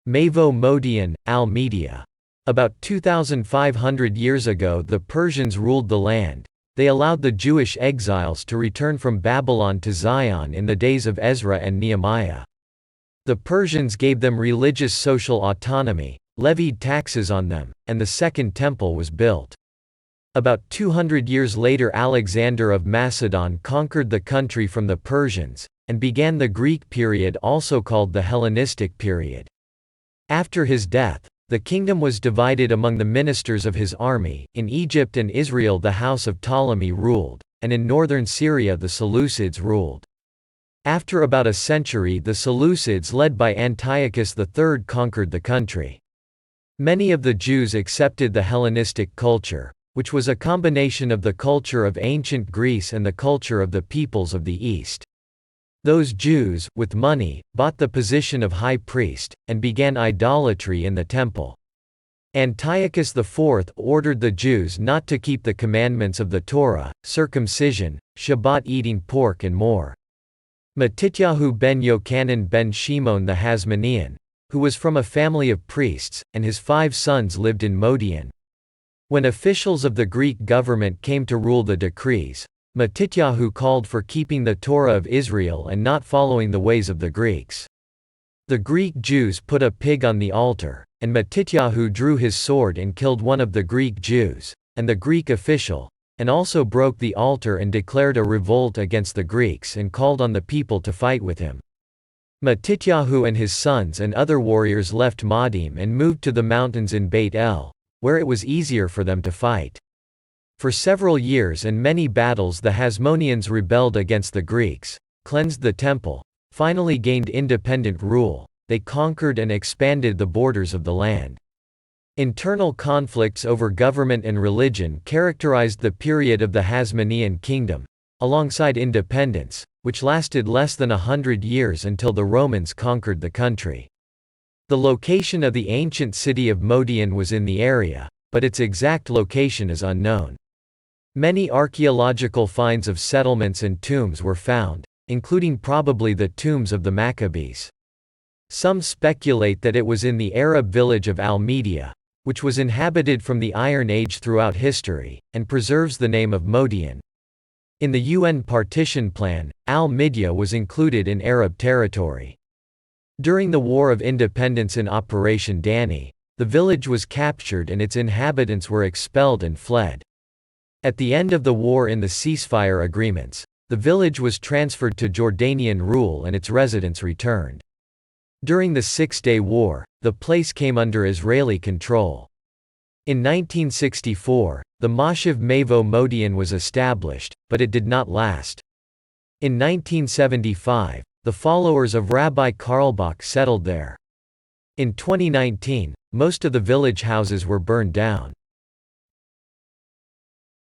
Mevo Modiin, al-Media. About 2,500 years ago the Persians ruled the land. They allowed the Jewish exiles to return from Babylon to Zion in the days of Ezra and Nehemiah. The Persians gave them religious social autonomy, levied taxes on them, and the Second Temple was built. About 200 years later Alexander of Macedon conquered the country from the Persians, and began the Greek period also called the Hellenistic period. After his death, the kingdom was divided among the ministers of his army. In Egypt and Israel the house of Ptolemy ruled, and in northern Syria the Seleucids ruled. After about a century the Seleucids led by Antiochus III conquered the country. Many of the Jews accepted the Hellenistic culture, which was a combination of the culture of ancient Greece and the culture of the peoples of the East. Those Jews, with money, bought the position of high priest, and began idolatry in the temple. Antiochus IV ordered the Jews not to keep the commandments of the Torah, circumcision, Shabbat, eating pork and more. Mattityahu ben Yochanan ben Shimon the Hasmonean, who was from a family of priests, and his 5 sons lived in Modiin. When officials of the Greek government came to rule the decrees, Mattityahu called for keeping the Torah of Israel and not following the ways of the Greeks. The Greek Jews put a pig on the altar, and Mattityahu drew his sword and killed one of the Greek Jews, and the Greek official, and also broke the altar and declared a revolt against the Greeks and called on the people to fight with him. Mattityahu and his sons and other warriors left Modiin and moved to the mountains in Beit El, where it was easier for them to fight. For several years and many battles the Hasmoneans rebelled against the Greeks, cleansed the temple, finally gained independent rule. They conquered and expanded the borders of the land. Internal conflicts over government and religion characterized the period of the Hasmonean kingdom, alongside independence, which lasted less than 100 years until the Romans conquered the country. The location of the ancient city of Modiin was in the area, but its exact location is unknown. Many archaeological finds of settlements and tombs were found, including probably the tombs of the Maccabees. Some speculate that it was in the Arab village of al-Media, which was inhabited from the Iron Age throughout history, and preserves the name of Modiin. In the UN partition plan, al-Media was included in Arab territory. During the War of Independence in Operation Danny, the village was captured and its inhabitants were expelled and fled. At the end of the war in the ceasefire agreements, the village was transferred to Jordanian rule and its residents returned. During the Six-Day War, the place came under Israeli control. In 1964, the Moshiv Mevo Modiin was established, but it did not last. In 1975, the followers of Rabbi Carlebach settled there. In 2019, most of the village houses were burned down.